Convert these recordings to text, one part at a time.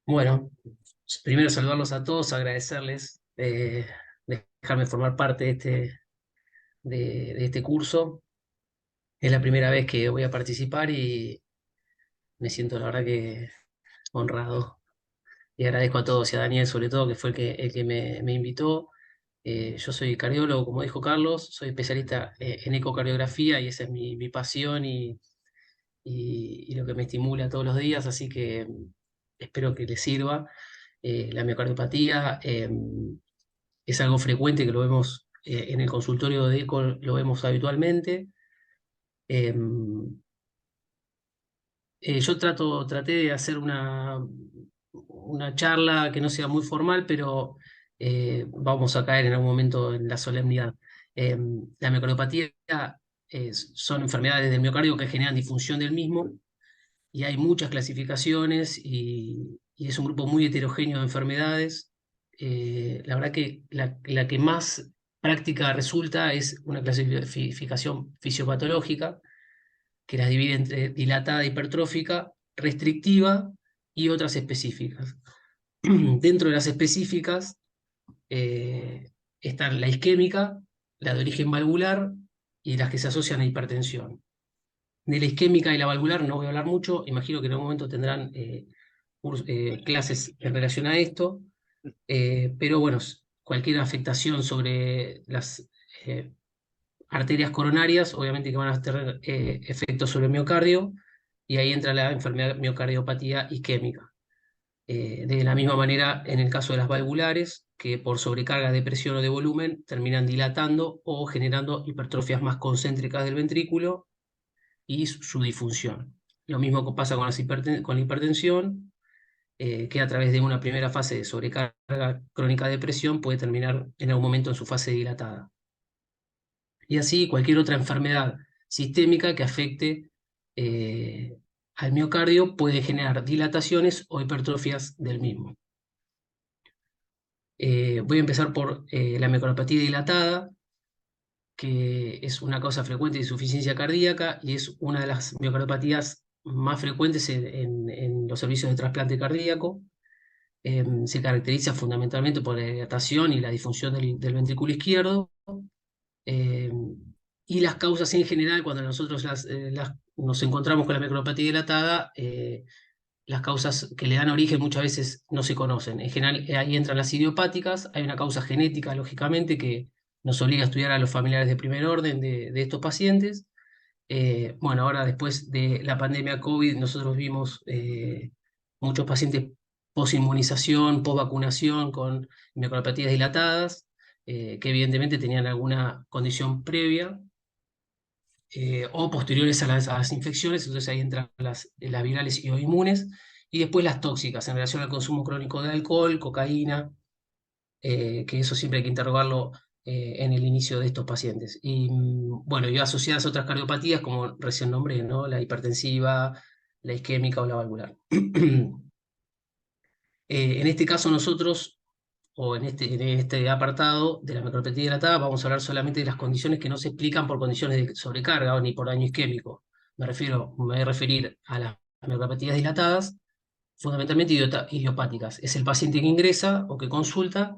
Bueno, primero saludarlos a todos, agradecerles dejarme formar parte de este curso. Es la primera vez que voy a participar y me siento la verdad que honrado. Y agradezco a todos y a Daniel sobre todo, que fue el que me invitó. Yo soy cardiólogo, como dijo Carlos, soy especialista en ecocardiografía y esa es mi pasión y lo que me estimula todos los días, así que espero que les sirva. La miocardiopatía es algo frecuente que lo vemos en el consultorio de eco, lo vemos habitualmente. Eh, yo traté de hacer una charla que no sea muy formal, pero vamos a caer en algún momento en la solemnidad. Eh, la miocardiopatía son enfermedades del miocardio que generan disfunción del mismo y hay muchas clasificaciones y es un grupo muy heterogéneo de enfermedades. La verdad que la que más práctica resulta es una clasificación fisiopatológica que las divide entre dilatada, hipertrófica, restrictiva y otras específicas. Dentro de las específicas eh, están la isquémica, la de origen valvular y las que se asocian a hipertensión. De la isquémica y la valvular no voy a hablar mucho, imagino que en algún momento tendrán clases en relación a esto, pero bueno, cualquier afectación sobre las arterias coronarias, obviamente que van a tener efectos sobre el miocardio, y ahí entra la enfermedad miocardiopatía isquémica. De la misma manera, en el caso de las valvulares, que por sobrecarga de presión o de volumen terminan dilatando o generando hipertrofias más concéntricas del ventrículo y su disfunción. Lo mismo que pasa con, con la hipertensión, que a través de una primera fase de sobrecarga crónica de presión puede terminar en algún momento en su fase dilatada. Y así cualquier otra enfermedad sistémica que afecte eh, al miocardio puede generar dilataciones o hipertrofias del mismo. Voy a empezar por la miocardiopatía dilatada, que es una causa frecuente de insuficiencia cardíaca y es una de las miocardiopatías más frecuentes en los servicios de trasplante cardíaco. Se caracteriza fundamentalmente por la dilatación y la disfunción del ventrículo izquierdo. eh, y las causas en general, cuando nosotros nos encontramos con la micropatía dilatada, las causas que le dan origen muchas veces no se conocen. En general, ahí entran las idiopáticas, hay una causa genética, lógicamente, que nos obliga a estudiar a los familiares de primer orden de estos pacientes. Bueno, ahora después de la pandemia COVID, nosotros vimos muchos pacientes posinmunización, posvacunación con miocardiopatía dilatadas, que evidentemente tenían alguna condición previa o posteriores a las infecciones, entonces ahí entran las virales y o inmunes, y después las tóxicas en relación al consumo crónico de alcohol, cocaína, que eso siempre hay que interrogarlo en el inicio de estos pacientes. Y bueno, y asociadas a otras cardiopatías, como recién nombré, ¿no? La hipertensiva, la isquémica o la valvular. En este caso nosotros, o en este apartado de la micropatía dilatada, vamos a hablar solamente de las condiciones que no se explican por condiciones de sobrecarga o ni por daño isquémico. Me voy a referir a las miocardiopatía dilatadas, fundamentalmente idiopáticas. Es el paciente que ingresa o que consulta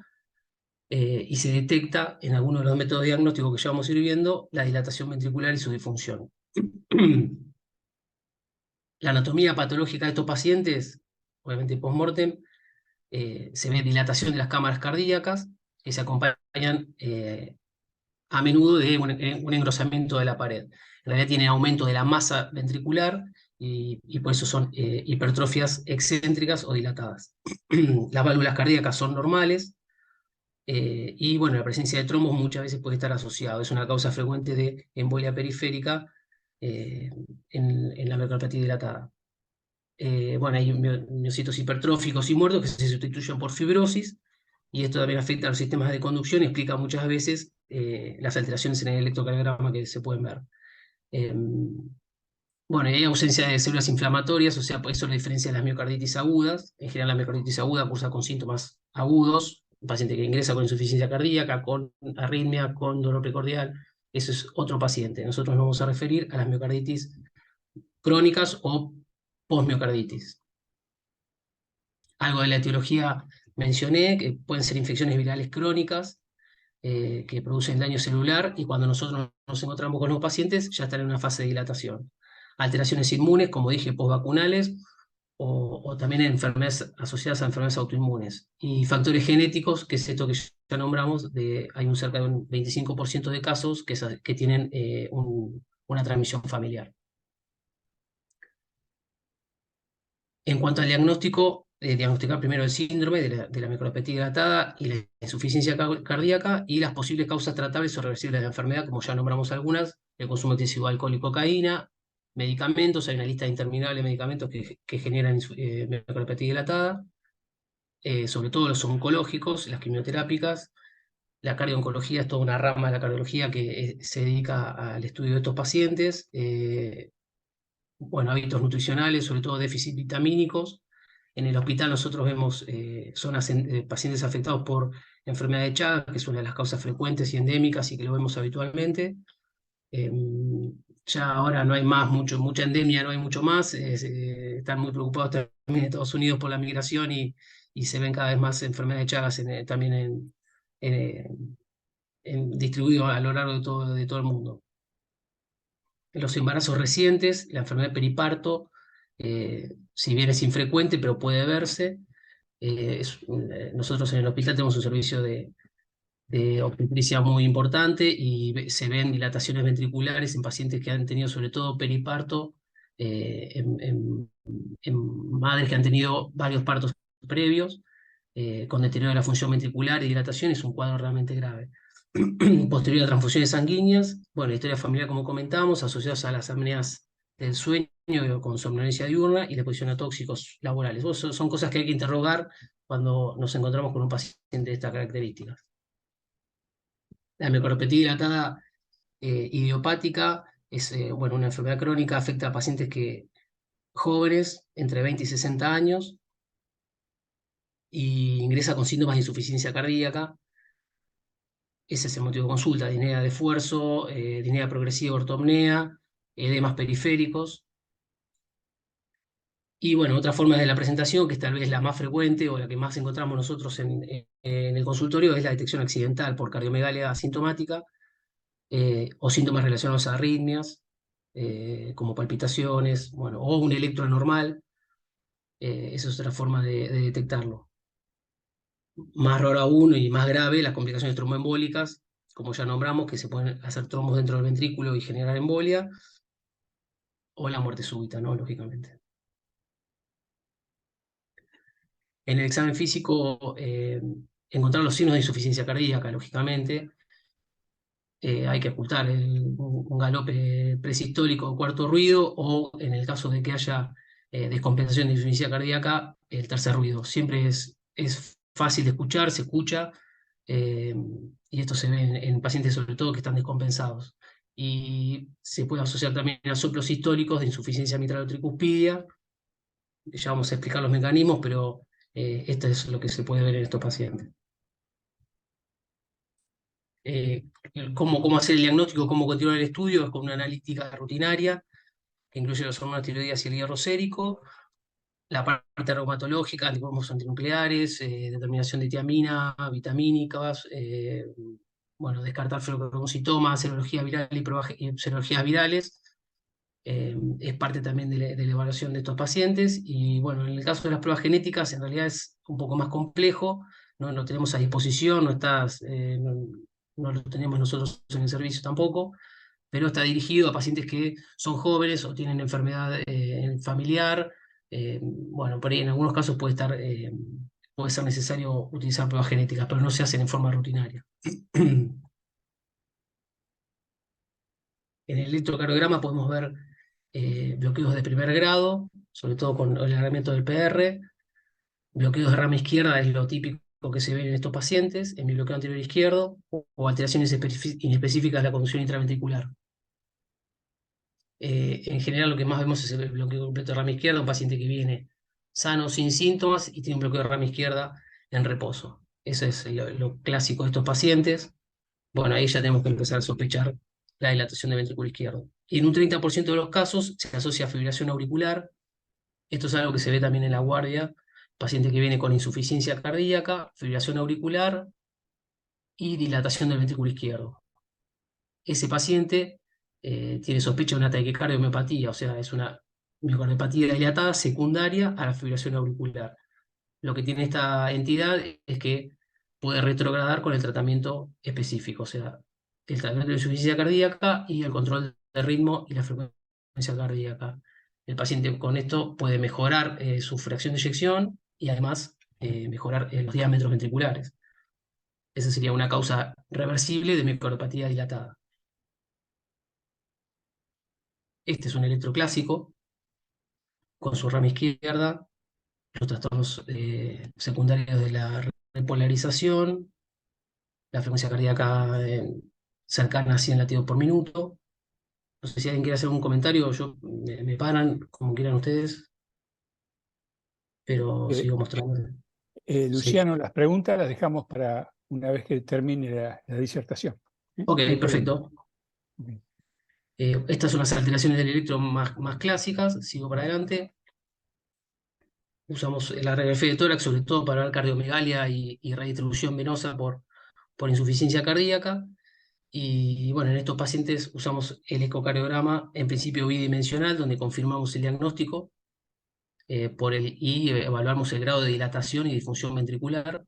y se detecta en alguno de los métodos diagnósticos que ya vamos a ir viendo la dilatación ventricular y su disfunción. La anatomía patológica de estos pacientes, obviamente post-mortem, se ve dilatación de las cámaras cardíacas que se acompañan a menudo de un engrosamiento de la pared. En realidad tienen aumento de la masa ventricular y por eso son hipertrofias excéntricas o dilatadas. Las válvulas cardíacas son normales, y bueno, la presencia de trombos muchas veces puede estar asociado. Es una causa frecuente de embolia periférica eh, en la miocardiopatía dilatada. Bueno, hay miocitos hipertróficos y muertos que se sustituyen por fibrosis, y esto también afecta a los sistemas de conducción y explica muchas veces las alteraciones en el electrocardiograma que se pueden ver. Eh, bueno, y hay ausencia de células inflamatorias, o sea, por eso la diferencia de las miocarditis agudas. En general, la miocarditis aguda cursa con síntomas agudos, un paciente que ingresa con insuficiencia cardíaca, con arritmia, con dolor precordial, eso es otro paciente. Nosotros nos vamos a referir a las miocarditis crónicas o posmiocarditis. Algo de la etiología mencioné, que pueden ser infecciones virales crónicas que producen daño celular y cuando nosotros nos encontramos con los pacientes ya están en una fase de dilatación. Alteraciones inmunes, como dije, postvacunales o también enfermedades asociadas a enfermedades autoinmunes. Y factores genéticos, que es esto que ya nombramos, hay un cerca de un 25% de casos que tienen una transmisión familiar. En cuanto al diagnóstico, diagnosticar primero el síndrome de la micropatía dilatada y la insuficiencia cardíaca y las posibles causas tratables o reversibles de la enfermedad, como ya nombramos algunas, el consumo excesivo de alcohol y cocaína, medicamentos, hay una lista interminable de medicamentos que generan micropatía dilatada, sobre todo los oncológicos, las quimioterápicas. La cardiooncología es toda una rama de la cardiología que se dedica al estudio de estos pacientes. Bueno, hábitos nutricionales, sobre todo déficit vitamínicos. En el hospital nosotros vemos pacientes afectados por enfermedad de Chagas, que es una de las causas frecuentes y endémicas y que lo vemos habitualmente. Eh, ya ahora no hay más mucha endemia, no hay mucho más. Están muy preocupados también en Estados Unidos por la migración y se ven cada vez más enfermedades de Chagas también en, distribuido a lo largo de todo el mundo. En los embarazos recientes, la enfermedad de periparto, si bien es infrecuente, pero puede verse. Nosotros en el hospital tenemos un servicio de obstetricia muy importante y se ven dilataciones ventriculares en pacientes que han tenido sobre todo periparto, en madres que han tenido varios partos previos, con deterioro de la función ventricular y dilatación, es un cuadro realmente grave. Posterior a transfusiones sanguíneas, bueno, historia familiar como comentábamos, asociadas a las apneas del sueño con somnolencia diurna y la exposición a tóxicos laborales. Son cosas que hay que interrogar cuando nos encontramos con un paciente de estas características. La micropatía dilatada idiopática es bueno, una enfermedad crónica, afecta a pacientes jóvenes entre 20 y 60 años y ingresa con síntomas de insuficiencia cardíaca. Ese es el motivo de consulta: disnea de esfuerzo, disnea progresiva, ortopnea, edemas periféricos. Y bueno, otra forma de la presentación, que es tal vez la más frecuente o la que más encontramos nosotros en el consultorio, es la detección accidental por cardiomegalia asintomática o síntomas relacionados a arritmias, como palpitaciones, bueno, o un electro anormal. Esa es otra forma de detectarlo. Más raro aún y más grave, las complicaciones tromboembólicas, como ya nombramos, que se pueden hacer trombos dentro del ventrículo y generar embolia, o la muerte súbita, ¿no? Lógicamente. En el examen físico, encontrar los signos de insuficiencia cardíaca, lógicamente. Hay que ocultar un galope presistólico o cuarto ruido, o en el caso de que haya descompensación de insuficiencia cardíaca, el tercer ruido. Siempre es fácil de escuchar, se escucha, eh, y esto se ve en pacientes sobre todo que están descompensados. Y se puede asociar también a soplos sistólicos de insuficiencia mitral o tricuspidia. Ya vamos a explicar los mecanismos, pero esto es lo que se puede ver en estos pacientes. eh, cómo hacer el diagnóstico, cómo continuar el estudio, es con una analítica rutinaria que incluye los hormonas tiroideas y el hierro sérico, la parte reumatológica, anticuerpos antinucleares, determinación de tiamina, vitamínicas, bueno, descartar ferocromocitomas, serología viral y serologías virales. Es parte también de la evaluación de estos pacientes. Y bueno, en el caso de las pruebas genéticas, en realidad es un poco más complejo, no tenemos a disposición, no lo tenemos nosotros en el servicio tampoco, pero está dirigido a pacientes que son jóvenes o tienen enfermedad familiar. Bueno, por ahí en algunos casos puede ser necesario utilizar pruebas genéticas, pero no se hacen en forma rutinaria. En el electrocardiograma podemos ver bloqueos de primer grado, sobre todo con el alargamiento del PR. Bloqueos de rama izquierda es lo típico que se ve en estos pacientes, en mi bloqueo anterior izquierdo, o alteraciones inespecíficas de la conducción intraventricular. En general lo que más vemos es el bloqueo completo de rama izquierda, un paciente que viene sano, sin síntomas, y tiene un bloqueo de rama izquierda en reposo. Eso es lo clásico de estos pacientes. Bueno, ahí ya tenemos que empezar a sospechar la dilatación del ventrículo izquierdo. Y en un 30% de los casos se asocia a fibrilación auricular. Esto es algo que se ve también en la guardia, paciente que viene con insuficiencia cardíaca, fibrilación auricular y dilatación del ventrículo izquierdo. Ese paciente tiene sospecha de una taquicardiomepatía, o sea, es una miocardiopatía dilatada secundaria a la fibrilación auricular. Lo que tiene esta entidad es que puede retrogradar con el tratamiento específico, o sea, el tratamiento de insuficiencia cardíaca y el control de ritmo y la frecuencia cardíaca. El paciente con esto puede mejorar su fracción de eyección y además mejorar los diámetros ventriculares. Esa sería una causa reversible de miocardiopatía dilatada. Este es un electroclásico con su rama izquierda, los trastornos secundarios de la repolarización, la frecuencia cardíaca cercana a 100 latidos por minuto. No sé si alguien quiere hacer un comentario, me paran como quieran ustedes, pero Eh, sigo mostrando. Sí. Luciano, las preguntas las dejamos para una vez que termine la disertación. Ok, No hay problema. perfecto. Estas son las alteraciones del electro más clásicas. Sigo para adelante. Usamos la radiografía de tórax, sobre todo para ver cardiomegalia y redistribución venosa por insuficiencia cardíaca. Y bueno, en estos pacientes usamos el ecocardiograma, en principio bidimensional, donde confirmamos el diagnóstico y evaluamos el grado de dilatación y disfunción ventricular.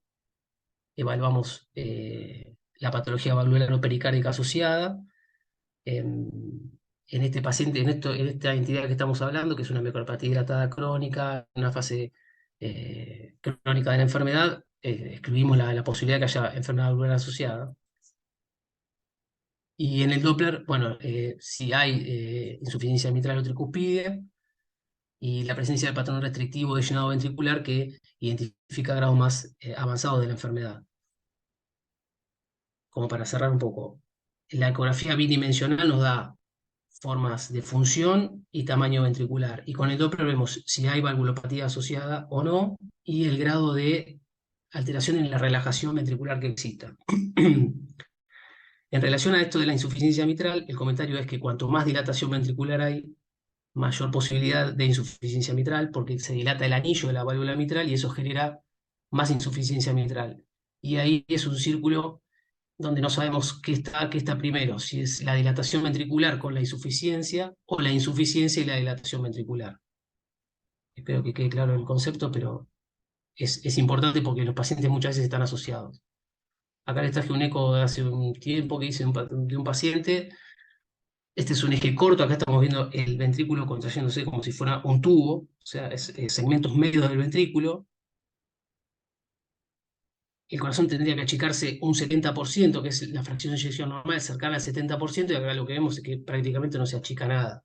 Evaluamos la patología valvular-pericárdica asociada. En este paciente, en esta entidad que estamos hablando, que es una miocardiopatía dilatada crónica, una fase crónica de la enfermedad, excluimos la posibilidad de que haya enfermedad valvular asociada. Y en el Doppler, bueno, si hay insuficiencia mitral o tricuspide y la presencia del patrón restrictivo de llenado ventricular que identifica grados más avanzados de la enfermedad. Como para cerrar un poco, la ecografía bidimensional nos da formas de función y tamaño ventricular. Y con el Doppler vemos si hay valvulopatía asociada o no y el grado de alteración en la relajación ventricular que exista. En relación a esto de la insuficiencia mitral, el comentario es que cuanto más dilatación ventricular hay, mayor posibilidad de insuficiencia mitral, porque se dilata el anillo de la válvula mitral y eso genera más insuficiencia mitral. Y ahí es un círculo donde no sabemos qué está primero, si es la dilatación ventricular con la insuficiencia o la insuficiencia y la dilatación ventricular. Espero que quede claro el concepto, pero es importante porque los pacientes muchas veces están asociados. Acá les traje un eco de hace un tiempo que hice de un paciente. Este es un eje corto, acá estamos viendo el ventrículo contrayéndose como si fuera un tubo, o sea, segmentos medios del ventrículo. El corazón tendría que achicarse un 70%, que es la fracción de eyección normal, cercana al 70%, y acá lo que vemos es que prácticamente no se achica nada.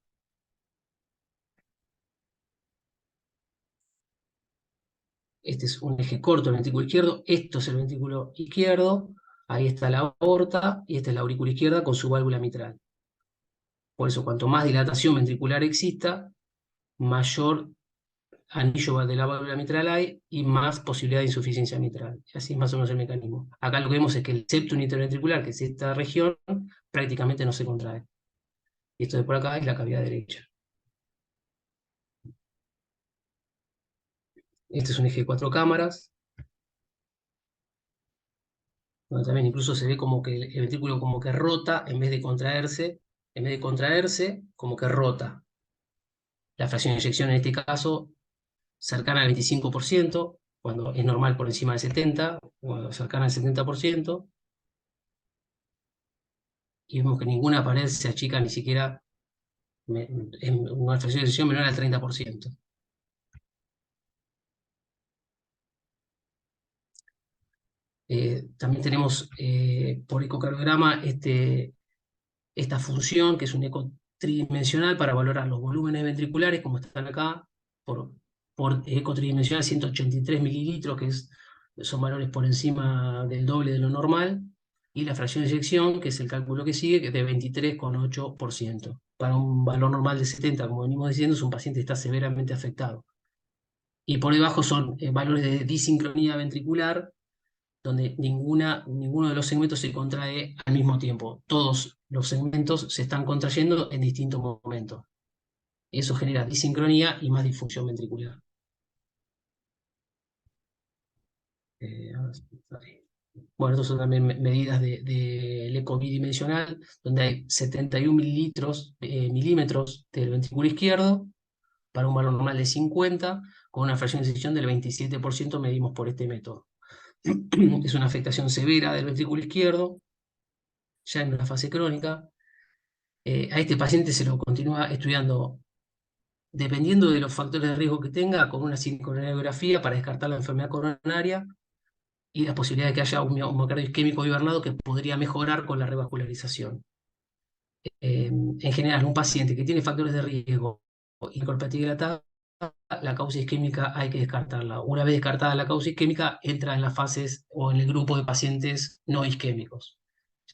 Este es un eje corto del ventrículo izquierdo, esto es el ventrículo izquierdo, ahí está la aorta, y esta es la aurícula izquierda con su válvula mitral. Por eso, cuanto más dilatación ventricular exista, mayor anillo de la válvula mitral hay y más posibilidad de insuficiencia mitral. Así es más o menos el mecanismo. Acá lo que vemos es que el septum interventricular, que es esta región, prácticamente no se contrae. Y esto de por acá es la cavidad derecha. Este es un eje de 4 cámaras, donde también incluso se ve como que el ventrículo como que rota en vez de contraerse, como que rota. La fracción de eyección en este caso cercana al 25%, cuando es normal por encima del 70%, cuando cercana al 70%, y vemos que ninguna pared se achica ni siquiera en una fracción de eyección menor al 30%. También tenemos por ecocardiograma esta función, que es un eco tridimensional para valorar los volúmenes ventriculares, como están acá, por, por eco tridimensional 183 mililitros, son valores por encima del doble de lo normal, y la fracción de eyección, que es el cálculo que sigue, que es de 23,8%. Para un valor normal de 70, como venimos diciendo, es un paciente que está severamente afectado. Y por debajo son valores de disincronía ventricular, donde ninguno de los segmentos se contrae al mismo tiempo. Todos los segmentos se están contrayendo en distintos momentos. Eso genera disincronía y más disfunción ventricular. Bueno, estas son también medidas del eco bidimensional, donde hay 71 milímetros del ventrículo izquierdo para un valor normal de 50, con una fracción de sección del 27% medimos por este método. Es una afectación severa del ventrículo izquierdo, ya en una fase crónica. A este paciente se lo continúa estudiando dependiendo de los factores de riesgo que tenga, con una sincronografía para descartar la enfermedad coronaria y la posibilidad de que haya un miocardio isquémico hibernado que podría mejorar con la revascularización. En general, un paciente que tiene factores de riesgo y miocardiopatía dilatada, la causa isquémica hay que descartarla. Una vez descartada la causa isquémica, entra en las fases o en el grupo de pacientes no isquémicos.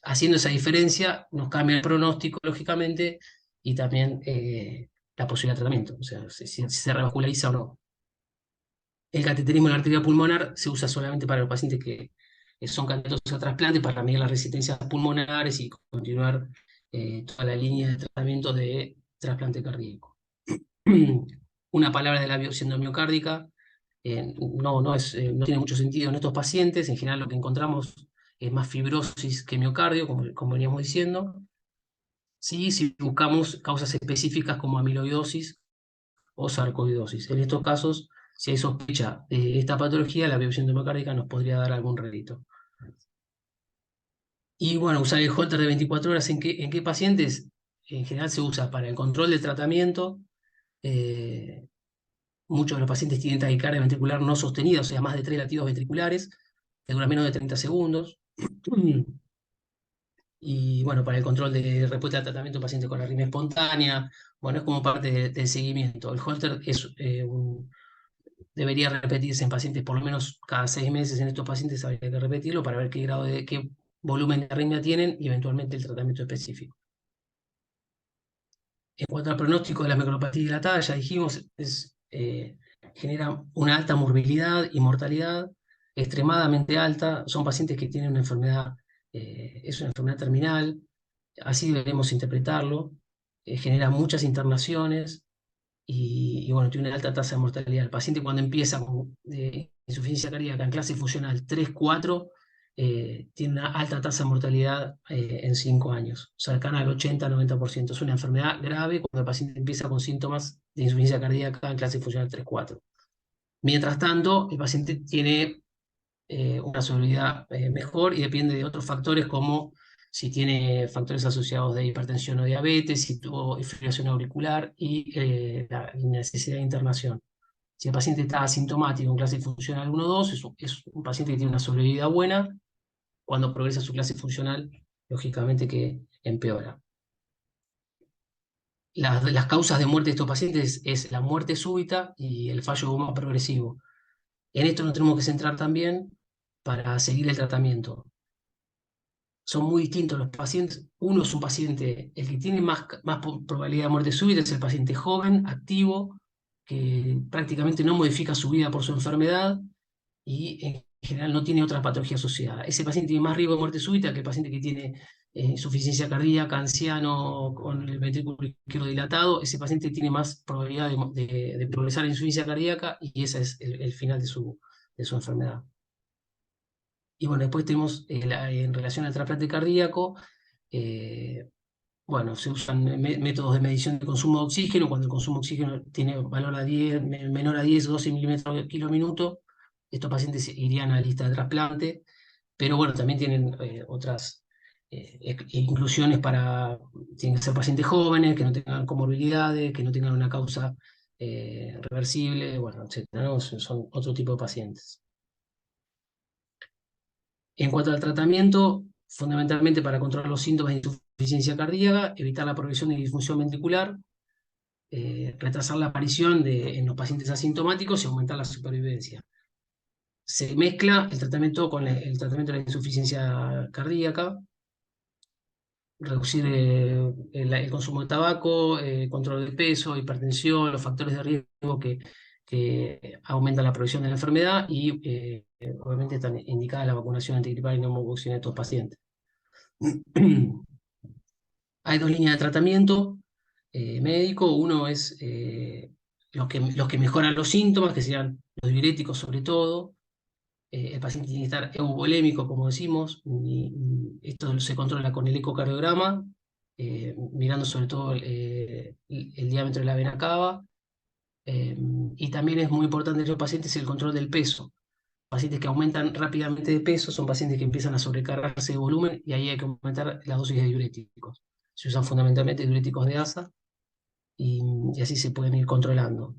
Haciendo esa diferencia, nos cambia el pronóstico, lógicamente, y también la posibilidad de tratamiento, o sea, si se revasculariza o no. El cateterismo en la arteria pulmonar se usa solamente para los pacientes que son candidatos a trasplante para medir las resistencias pulmonares y continuar toda la línea de tratamiento de trasplante cardíaco. Una palabra de la biopsia endomiocárdica no tiene mucho sentido en estos pacientes. En general lo que encontramos es más fibrosis que miocardio, como veníamos diciendo. Sí, si buscamos causas específicas como amiloidosis o sarcoidosis. En estos casos, si hay sospecha de esta patología, la biopsia endomiocárdica nos podría dar algún rédito. Y bueno, usar el Holter de 24 horas, ¿en qué pacientes? En general se usa para el control del tratamiento. Muchos de los pacientes tienen taquicardia ventricular no sostenida, o sea, más de 3 latidos ventriculares, que dura menos de 30 segundos. Y bueno, para el control de respuesta al tratamiento de pacientes con arritmia espontánea, bueno, es como parte del seguimiento. El Holter debería repetirse en pacientes por lo menos cada 6 meses. En estos pacientes habría que repetirlo para ver qué volumen de arritmia tienen y eventualmente el tratamiento específico. En cuanto al pronóstico de la micropatía dilatada, ya dijimos, genera una alta morbilidad y mortalidad, extremadamente alta. Son pacientes que tienen una enfermedad, es una enfermedad terminal, así debemos interpretarlo. Genera muchas internaciones y bueno, tiene una alta tasa de mortalidad. El paciente cuando empieza con insuficiencia cardíaca en clase funcional 3-4, tiene una alta tasa de mortalidad en 5 años, cercana al 80-90%. Es una enfermedad grave cuando el paciente empieza con síntomas de insuficiencia cardíaca en clase funcional 3-4. Mientras tanto, el paciente tiene una sobrevida mejor y depende de otros factores como si tiene factores asociados de hipertensión o diabetes, si tuvo fibrilación auricular y la necesidad de internación. Si el paciente está asintomático en clase funcional 1-2, es un paciente que tiene una sobrevida buena. Cuando progresa su clase funcional, lógicamente que empeora. Las causas de muerte de estos pacientes es la muerte súbita y el fallo más progresivo. En esto nos tenemos que centrar también para seguir el tratamiento. Son muy distintos los pacientes. Uno es un paciente, el que tiene más probabilidad de muerte súbita es el paciente joven, activo, que prácticamente no modifica su vida por su enfermedad y en general no tiene otra patología asociada. Ese paciente tiene más riesgo de muerte súbita que el paciente que tiene insuficiencia cardíaca, anciano, con el ventrículo izquierdo dilatado. Ese paciente tiene más probabilidad de progresar a insuficiencia cardíaca y ese es el final de su enfermedad. Y bueno, después tenemos en relación al trasplante cardíaco, bueno, se usan métodos de medición de consumo de oxígeno. Cuando el consumo de oxígeno tiene valor menor a 10 o 12 milímetros por kilo minuto, estos pacientes irían a la lista de trasplante, pero bueno, también tienen otras inclusiones tienen que ser pacientes jóvenes, que no tengan comorbilidades, que no tengan una causa reversible, bueno, etcétera, ¿no? Son otro tipo de pacientes. En cuanto al tratamiento, fundamentalmente para controlar los síntomas de insuficiencia cardíaca, evitar la progresión de disfunción ventricular, retrasar la aparición en los pacientes asintomáticos y aumentar la supervivencia. Se mezcla el tratamiento con el tratamiento de la insuficiencia cardíaca, reducir el consumo de tabaco, control del peso, hipertensión, los factores de riesgo que aumentan la progresión de la enfermedad y obviamente están indicadas la vacunación antigripal y neumococcina en estos pacientes. Hay 2 líneas de tratamiento médico. Uno es los que mejoran los síntomas, que serían los diuréticos sobre todo, el paciente tiene que estar euvolémico, como decimos, y esto se controla con el ecocardiograma, mirando sobre todo el diámetro de la vena cava. Y también es muy importante en los pacientes el control del peso. Pacientes que aumentan rápidamente de peso son pacientes que empiezan a sobrecargarse de volumen y ahí hay que aumentar la dosis de diuréticos. Se usan fundamentalmente diuréticos de ASA y, y así se pueden ir controlando.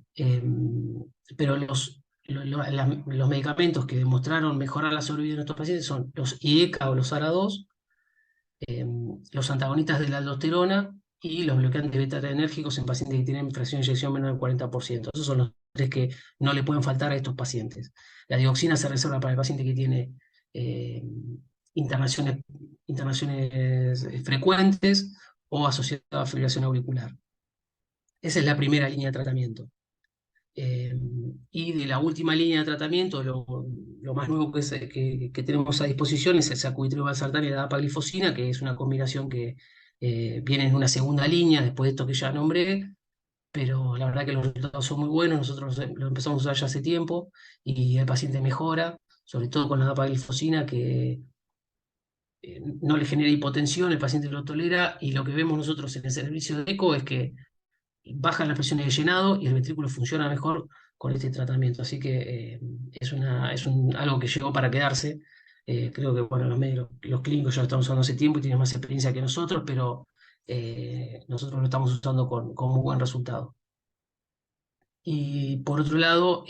Pero los medicamentos que demostraron mejorar la sobrevida de estos pacientes son los IECA o los ARA2, los antagonistas de la aldosterona y los bloqueantes beta-adrenérgicos en pacientes que tienen fracción de inyección menor del 40%. Esos son los tres que no le pueden faltar a estos pacientes. La dioxina se reserva para el paciente que tiene eh, internaciones, internaciones frecuentes o asociadas a fibrilación auricular. Esa es la primera línea de tratamiento. Eh, y de la última línea de tratamiento, lo más nuevo que tenemos a disposición es el sacubitril valsartán y la dapaglifosina, que es una combinación que viene en una segunda línea después de esto que ya nombré, pero la verdad que los resultados son muy buenos. Nosotros lo empezamos a usar ya hace tiempo y el paciente mejora, sobre todo con la dapaglifosina, que no le genera hipotensión, el paciente lo tolera, y lo que vemos nosotros en el servicio de eco es que bajan las presiones de llenado y el ventrículo funciona mejor con este tratamiento. Así que algo que llegó para quedarse. Creo que bueno, los médicos, los clínicos ya lo están usando hace tiempo y tienen más experiencia que nosotros, pero nosotros lo estamos usando con muy buen resultado. Y por otro lado,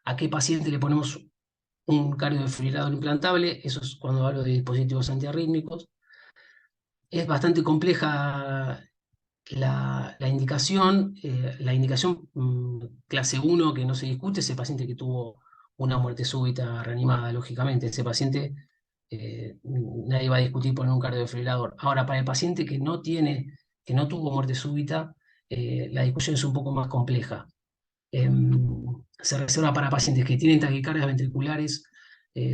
¿a qué paciente le ponemos un cardiodefibrilador implantable? Eso es cuando hablo de dispositivos antiarrítmicos. Es bastante compleja la indicación clase 1 que no se discute es el paciente que tuvo una muerte súbita reanimada, lógicamente. Ese paciente nadie va a discutir poner un cardiodefibrilador. Ahora, para el paciente que no tuvo muerte súbita, la discusión es un poco más compleja. Se reserva para pacientes que tienen taquicardias ventriculares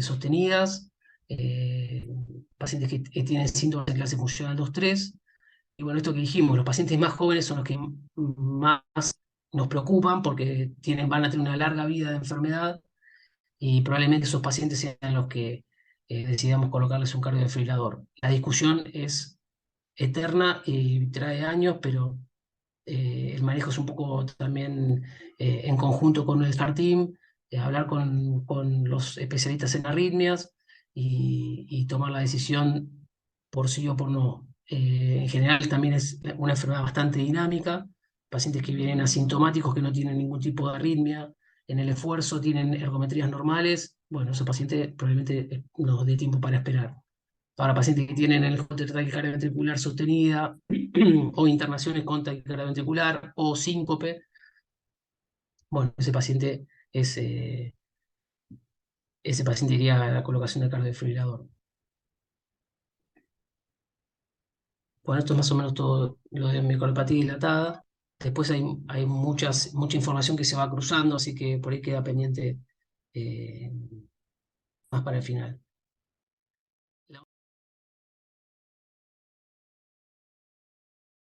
sostenidas, eh, pacientes que tienen síntomas de clase funcional 2-3. Y bueno, esto que dijimos, los pacientes más jóvenes son los que más nos preocupan porque van a tener una larga vida de enfermedad y probablemente esos pacientes sean los que decidamos colocarles un cardiodefibrilador. La discusión es eterna y trae años, pero el manejo es un poco también en conjunto con el STAR Team, hablar con los especialistas en arritmias y tomar la decisión por sí o por no. En general también es una enfermedad bastante dinámica, pacientes que vienen asintomáticos que no tienen ningún tipo de arritmia, en el esfuerzo tienen ergometrías normales, bueno, ese paciente probablemente nos dé tiempo para esperar. Para pacientes que tienen el taquicardia ventricular sostenida o internaciones con taquicardia ventricular o síncope, bueno, ese paciente iría a la colocación del cardiodefibrilador. Bueno, esto es más o menos todo lo de miocardiopatía dilatada. Después hay mucha información que se va cruzando, así que por ahí queda pendiente más para el final.